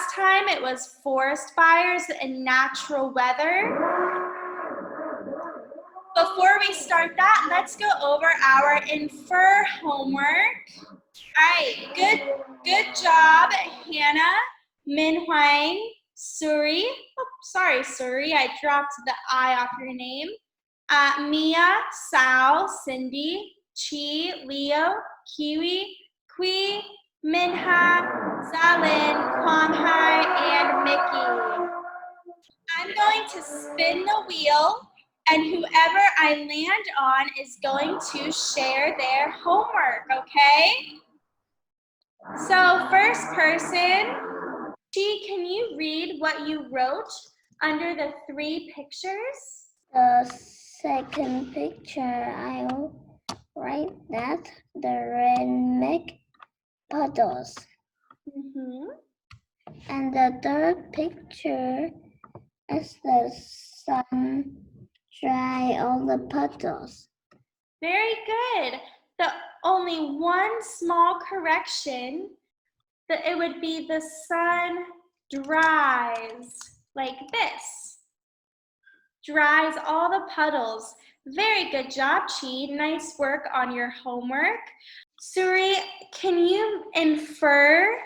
last time it was forest fires and natural weather. Before we start that, let's go over our infer homework. All right, good job, Hannah, Min Huang, Suri. Oh, sorry, Suri, I dropped the I off your name. Mia, Sal, Cindy, Chi, Leo, Kiwi, Kui, Minha, Zalin, Kwang Hai, and Mickey. I'm going to spin the wheel, and whoever I land on is going to share their homework, okay? So first person, Chi, can you read what you wrote under the 3 pictures? The second picture, I'll write that the rain make puddles. And the third picture is the sun dry all the puddles. Very good. The only one small correction, that it would be the sun dries like this. Dries all the puddles. Very good job, Chi. Nice work on your homework. Suri, can you infer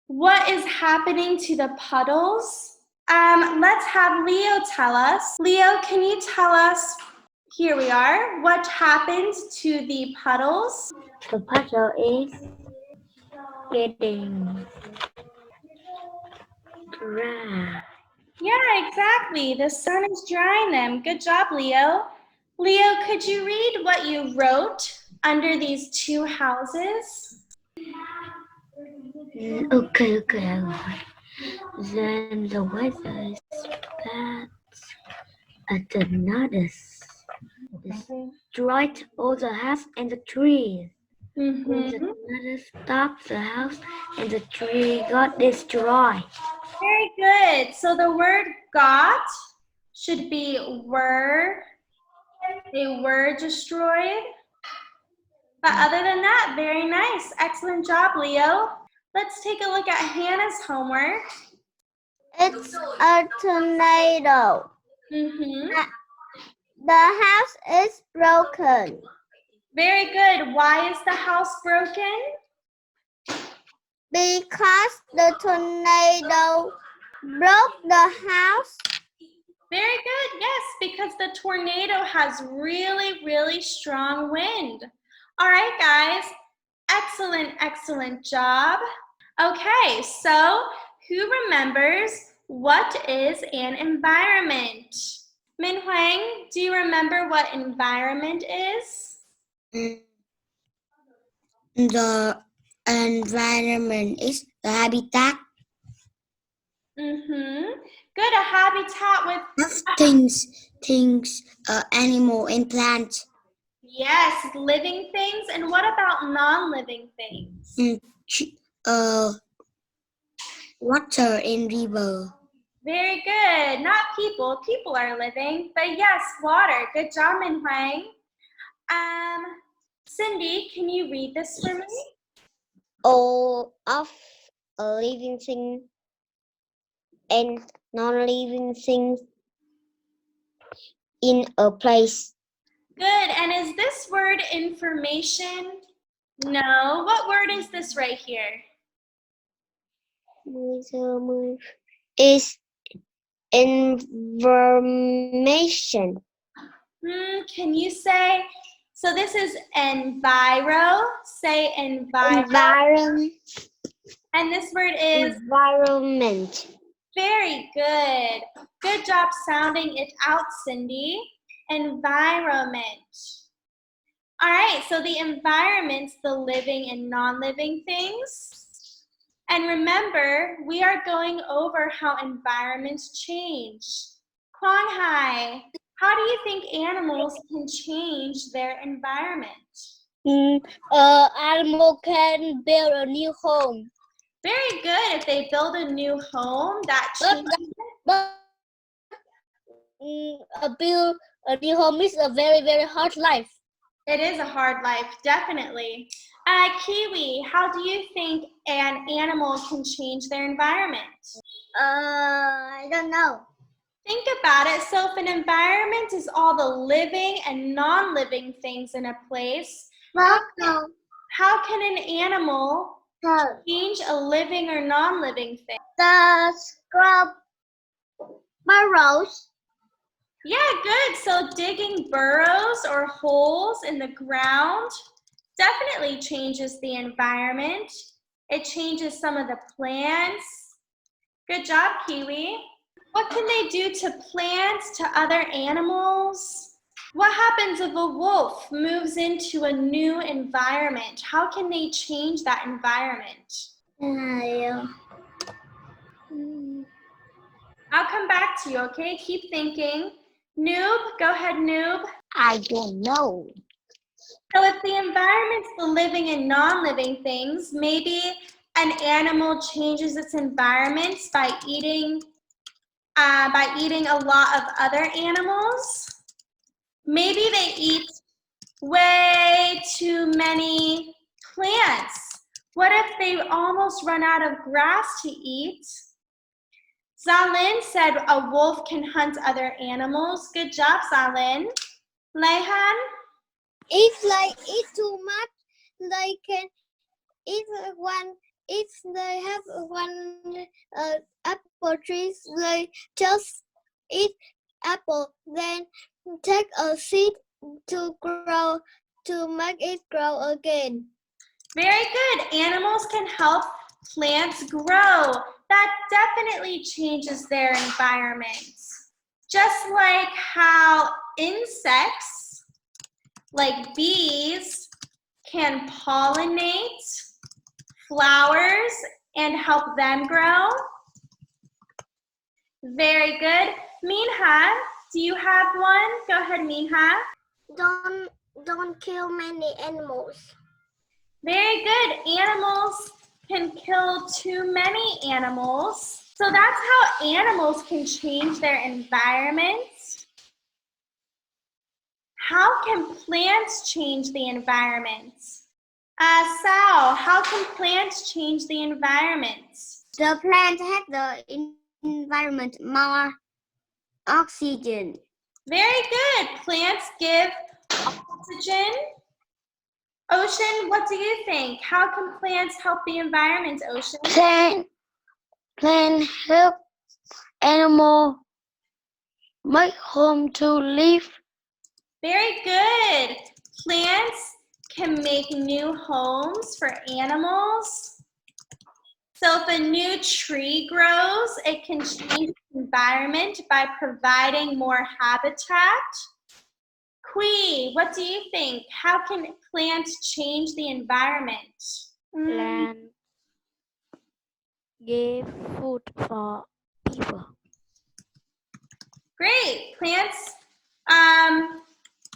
what is happening to the puddles? Let's have Leo tell us. Leo, can you tell us, here we are, what happens to the puddles? The puddle is getting dry. Yeah, exactly. The sun is drying them. Good job, Leo. Leo, could you read what you wrote under these 2 houses? Okay. Then the weather is bad at the notice. Destroyed all the house and the trees. When the weather stopped, the house and the tree got destroyed. Very good. So the word got should be were. They were destroyed. But other than that, very nice. Excellent job, Leo. Let's take a look at Hannah's homework. It's a tornado. The house is broken. Very good. Why is the house broken? Because the tornado broke the house. Very good. Yes, because the tornado has really, really strong wind. All right, guys. Excellent job. Okay, so who remembers what is an environment? Min Huang, do you remember what environment is? The environment is the habitat. Good, a habitat with Things, animal and plants. Yes, living things. And what about non-living things? Water and river. Very good. Not people. People are living. But yes, water. Good job, Min Huang. Cindy, can you read this for me? All of a living thing and non-living things in a place. Good. And is this word information? No. What word is this right here? Is information. Can you say, so this is enviro. Say enviro. Environment. And this word is? Environment. Very good. Good job sounding it out, Cindy. Environment. All right, so the environment's the living and non-living things. And remember, we are going over how environments change. Kwang Hai, how do you think animals can change their environment? Animal can build a new home. Very good. If they build a new home, that changes. Build a new home is a very, very hard life. It is a hard life, definitely. Kiwi, how do you think an animal can change their environment? I don't know. Think about it. So if an environment is all the living and non-living things in a place, No. how can an animal No. change a living or non-living thing? The scrub burrows. Yeah, good. So digging burrows or holes in the ground definitely changes the environment. It changes some of the plants. Good job, Kiwi. What can they do to plants, to other animals? What happens if a wolf moves into a new environment? How can they change that environment? I'll come back to you, okay? Keep thinking. Noob, go ahead, Noob. I don't know. So if the environment's the living and non-living things, maybe an animal changes its environments by eating a lot of other animals. Maybe they eat way too many plants. What if they almost run out of grass to eat? Zalin said a wolf can hunt other animals. Good job, Zalin. Leihan? If they eat too much, they can eat one. If they have one apple tree, they just eat apple. Then take a seed to grow to make it grow again. Very good. Animals can help plants grow. That definitely changes their environments. Just like how insects, like bees, can pollinate flowers and help them grow. Very good. Minha, do you have one? Go ahead, Minha. Don't kill many animals. Very good. Animals can kill too many animals. So that's how animals can change their environment. How can plants change the environment? Sal, how can plants change the environment? The plant has the environment more oxygen. Very good. Plants give oxygen. Ocean, what do you think? How can plants help the environment, Ocean? Plant help animal make home to live. Very good. Plants can make new homes for animals. So if a new tree grows, it can change the environment by providing more habitat. Kui, what do you think? How can plants change the environment? Plant give food for people. Great. Plants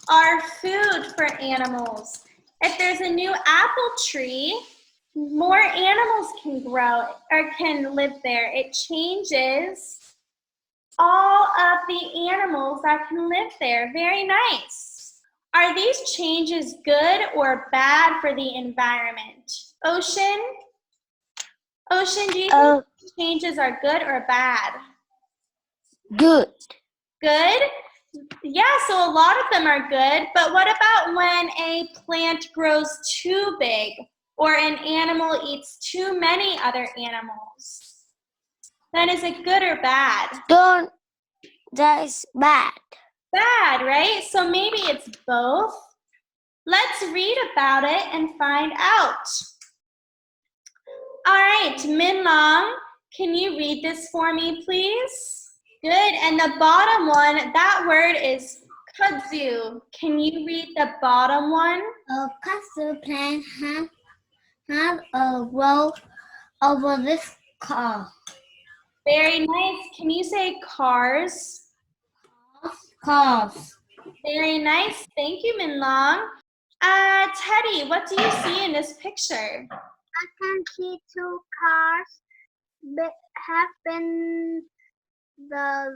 are food for animals. If there's a new apple tree, more animals can grow or can live there. It changes all of the animals that can live there. Very nice. Are these changes good or bad for the environment? Ocean? Ocean, do you think these changes are good or bad? Good. Good? Yeah, so a lot of them are good, but what about when a plant grows too big or an animal eats too many other animals? Then is it good or bad? That is bad. Bad, right? So maybe it's both. Let's read about it and find out. All right, Min Long, can you read this for me, please? Good, and the bottom one, that word is kudzu. Can you read the bottom one? A kudzu plant has a row over this car. Very nice. Can you say cars? Cars. Very nice. Thank you, Min Long. Teddy, what do you see in this picture? I can see two cars that have been the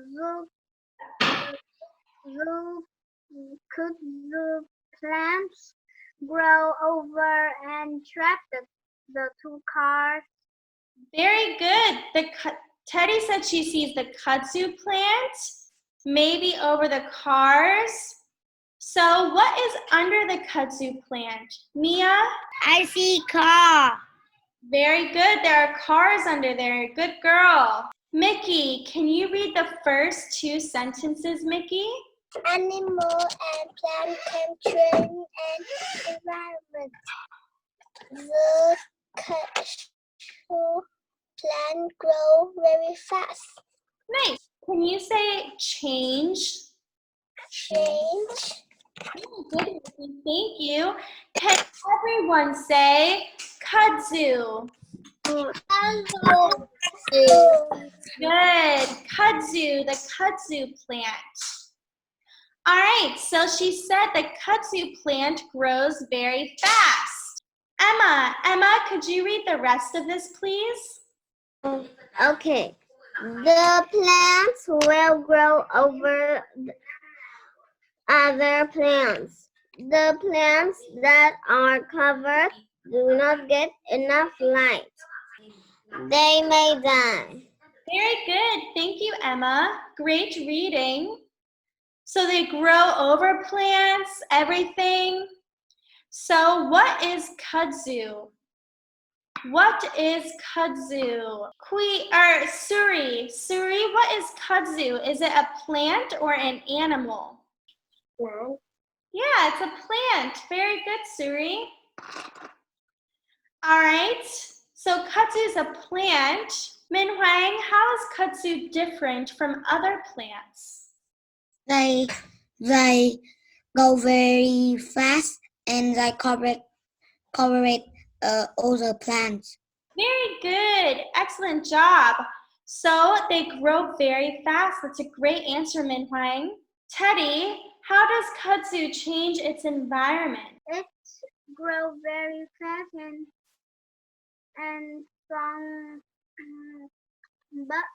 kudzu plants grow over and trap the two cars. Very good. Teddy said she sees the kudzu plant, maybe over the cars. So what is under the kudzu plant? Mia? I see car. Very good. There are cars under there. Good girl. Mickey, can you read the first two sentences, Mickey? Animal and plant can train and environment. The cashew plant grow very fast. Nice. Can you say change? Change. Oh, good, Mickey. Thank you. Can everyone say kudzu? Kudzu. Good. Kudzu, the kudzu plant. All right, so she said the kudzu plant grows very fast. Emma, could you read the rest of this, please? Okay. The plants will grow over other plants. The plants that are covered do not get enough light. They may die. Very good. Thank you, Emma. Great reading. So they grow over plants, everything. So what is kudzu? What is kudzu? Suri, what is kudzu? Is it a plant or an animal? Plant. Yeah, it's a plant. Very good, Suri. All right, so kudzu is a plant. Minhuang, how is kudzu different from other plants? They go very fast and they cover other plants. Very good. Excellent job. So they grow very fast. That's a great answer, Minhuang. Teddy, how does kudzu change its environment? It grows very fast and strong, but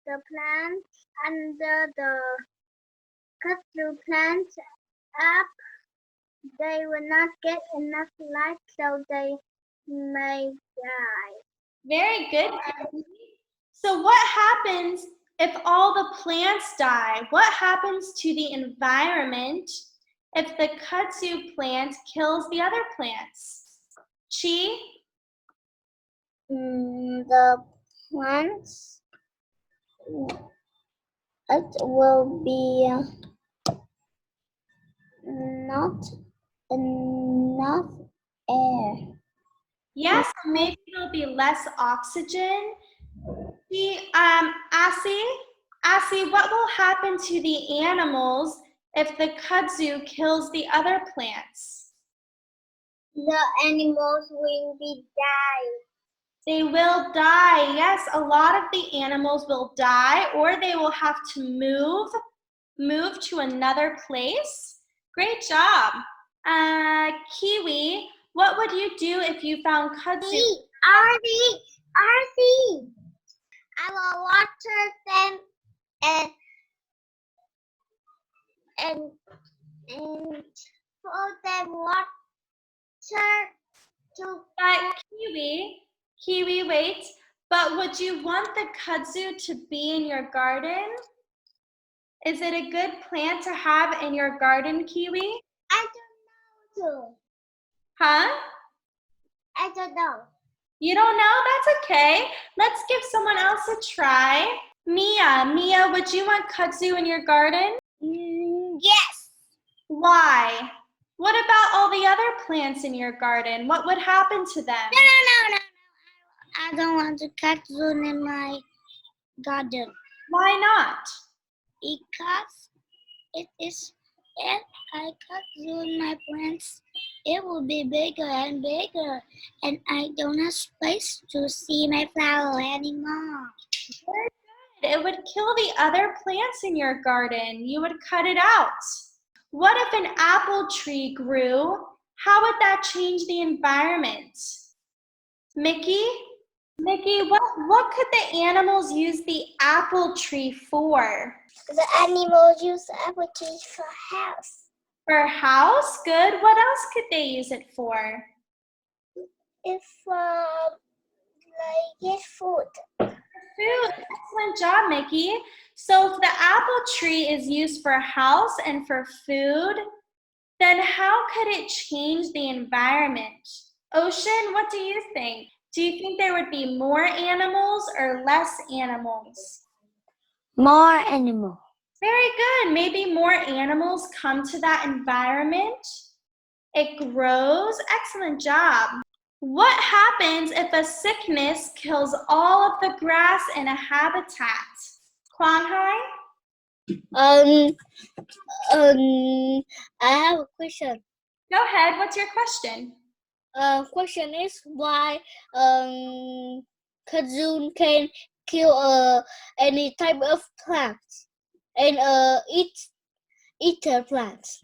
the plants under the kudzu plant up, they will not get enough light, so they may die. Very good, Teddy. So what happens if all the plants die? What happens to the environment if the kudzu plant kills the other plants? Chi? The plants, it will be not enough air. Yes, maybe there'll be less oxygen. Asi, what will happen to the animals if the kudzu kills the other plants? The animals will be die. They will die. Yes, a lot of the animals will die, or they will have to move to another place. Great job. Kiwi, what would you do if you found kudzu? RC. I will water them and pour them water to. Kiwi, wait. But would you want the kudzu to be in your garden? Is it a good plant to have in your garden, Kiwi? I don't know. Huh? I don't know. You don't know? That's okay. Let's give someone else a try. Mia, would you want kudzu in your garden? Yes. Why? What about all the other plants in your garden? What would happen to them? No. I don't want to kudzu in my garden. Why not? Because if I kudzu my plants, it will be bigger and bigger, and I don't have space to see my flower anymore. Very good. It would kill the other plants in your garden. You would cut it out. What if an apple tree grew? How would that change the environment? Mickey, what could the animals use the apple tree for? The animals use the apple tree for house. For a house, good. What else could they use it for? If get food. Food. Excellent job, Mickey. So if the apple tree is used for a house and for food, then how could it change the environment? Ocean, what do you think? Do you think there would be more animals or less animals? More animal. Very good. Maybe more animals come to that environment. It grows. Excellent job. What happens if a sickness kills all of the grass in a habitat? Kwang Hai? I have a question. Go ahead. What's your question? Question is why kudzu can kill any type of plants and eat the plants.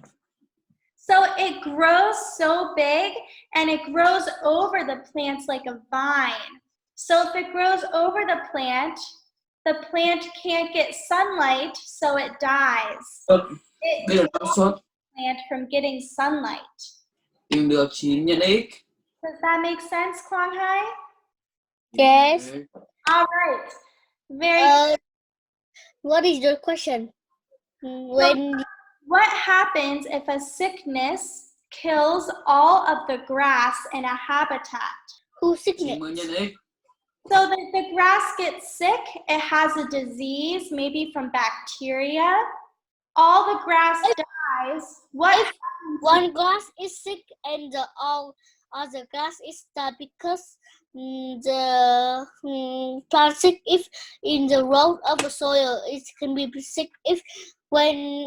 So it grows so big and it grows over the plants like a vine. So if it grows over the plant can't get sunlight, so it dies. It Bây giờ đọc suất plant from getting sunlight. tìm được 9 nhân x. Does that make sense, Kwang Hai? Yes. All right. Very What is your question? What happens if a sickness kills all of the grass in a habitat? Who sickness? 90 nhân x. So that the grass gets sick, it has a disease, maybe from bacteria. All the grass dies. What If one grass is sick and the all other grass is dead because the plant sick if in the root of the soil it can be sick if when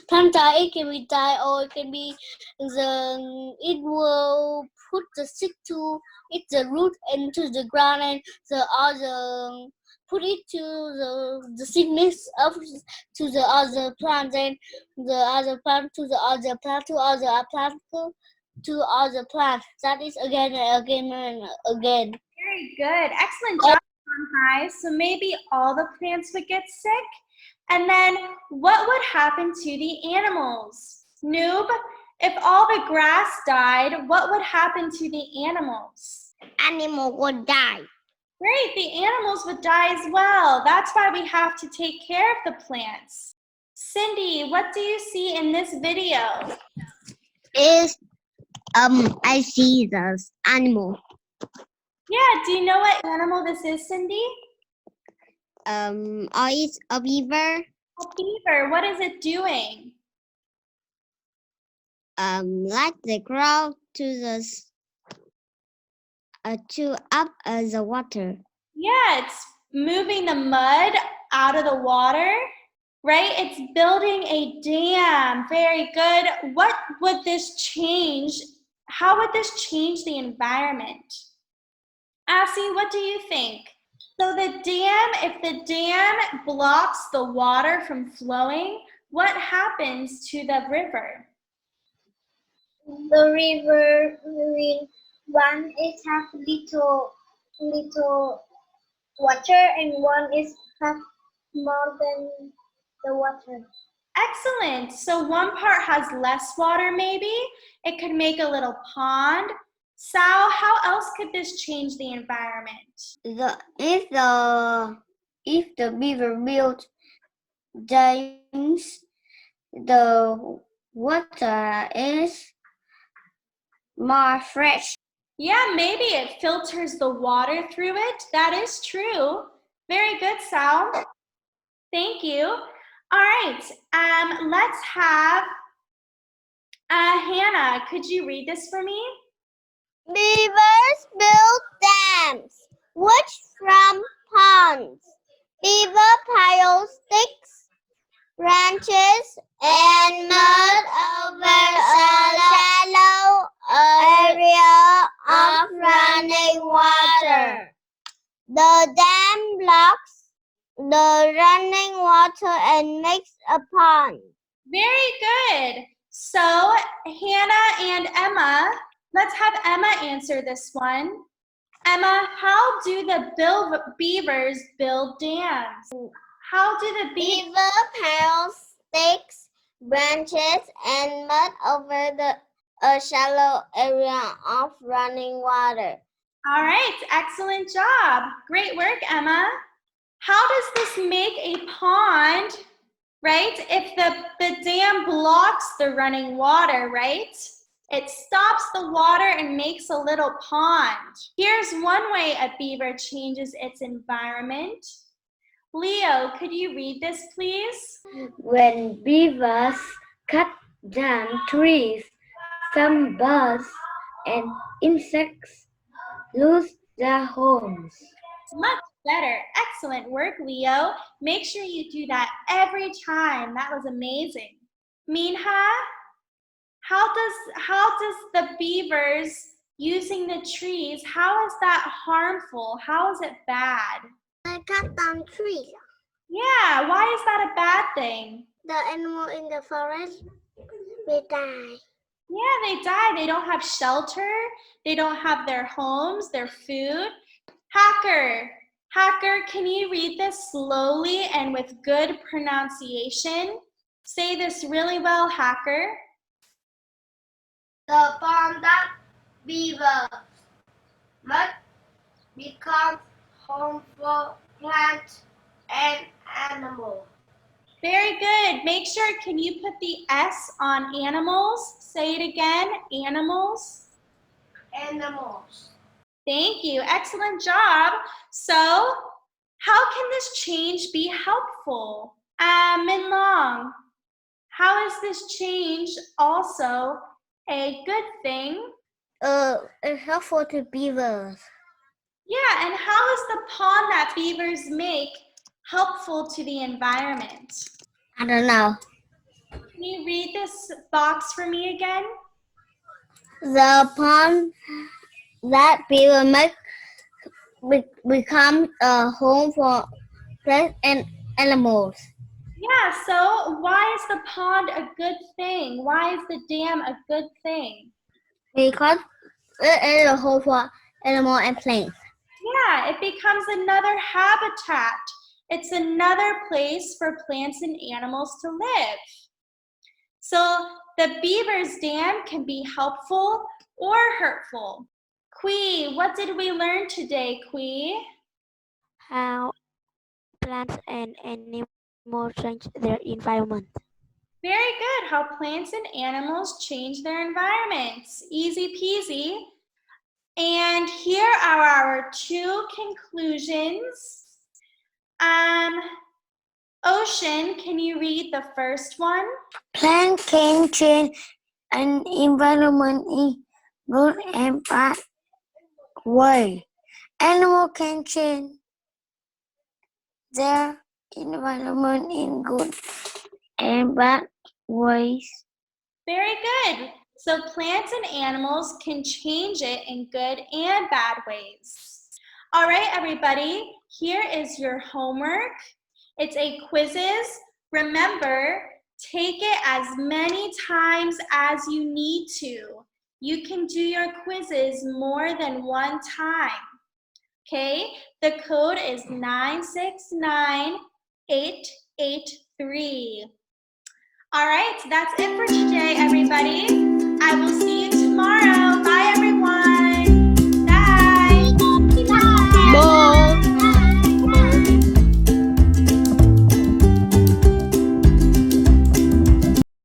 plant die it can be die or it can be it will put the sick to eat the root into the ground and the other put it to the sickness of to the other plant and the other plant to the other plant to other plant to other plant. That is again and again and again. Very good. Excellent job, Hai. So maybe all the plants would get sick. And then what would happen to the animals? Noob, if all the grass died, what would happen to the animals? Animal would die. Great, the animals would die as well. That's why we have to take care of the plants. Cindy, what do you see in this video? I see the animal. Yeah, do you know what animal this is, Cindy? It's a beaver. A beaver. What is it doing? Let the grow to up the water. Yeah, it's moving the mud out of the water, right? It's building a dam. Very good. What would this change? How would this change the environment? Assie, what do you think? So the dam, if the dam blocks the water from flowing, what happens to the river? The river will one is have little water and one is have more than the water. Excellent. So one part has less water maybe. It could make a little pond. Sal, how else could this change the environment? If the beaver built dams, the water is more fresh. Yeah, maybe it filters the water through it. That is true. Very good, Sal. Thank you. All right, let's have Hannah. Could you read this for me? Beavers build dams, which from ponds. Beaver pile sticks, branches, and mud over a shallow area of running water. The dam blocks the running water and makes a pond. Very good. So Hannah and Emma, let's have Emma answer this one. Emma, how do the beavers build dams? How do the Beaver pile sticks, branches and mud over a shallow area of running water. All right, excellent job. Great work, Emma. How does this make a pond, right? If the dam blocks the running water, right? It stops the water and makes a little pond. Here's one way a beaver changes its environment. Leo, could you read this, please? When beavers cut down trees, some birds and insects lose their homes. Much better. Excellent work, Leo. Make sure you do that every time. That was amazing. Minha, how does the beavers using the trees, how is that harmful? How is it bad? They cut down trees. Yeah, why is that a bad thing? The animal in the forest will die. Yeah, they die. They don't have shelter. They don't have their homes, their food. Hacker, can you read this slowly and with good pronunciation? Say this really well, Hacker. The pond that beavers must become home for plants and animals. Very good. Make sure, can you put the S on animals? Say it again, animals. Animals. Thank you. Excellent job. So, how can this change be helpful? Min Long, how is this change also a good thing? It's helpful to beavers. Yeah, and how is the pond that beavers make helpful to the environment? I don't know. Can you read this box for me again? The pond that beaver make become a home for plants and animals. Yeah, so why is the pond a good thing? Why is the dam a good thing? Because it is a home for animals and plants. Yeah, it becomes another habitat. It's another place for plants and animals to live. So the beaver's dam can be helpful or hurtful. Kui, what did we learn today, Kui? How plants and animals change their environment. Very good, how plants and animals change their environments. Easy peasy. And here are our two conclusions. Ocean, can you read the first one? Plants can change an environment in good and bad way. Animals can change their environment in good and bad ways. Very good. So plants and animals can change it in good and bad ways. All right, everybody, here is your homework. It's a quizzes. Remember, take it as many times as you need to. You can do your quizzes more than one time. Okay, the code is 969883. All right, that's it for today, everybody. I will see you tomorrow.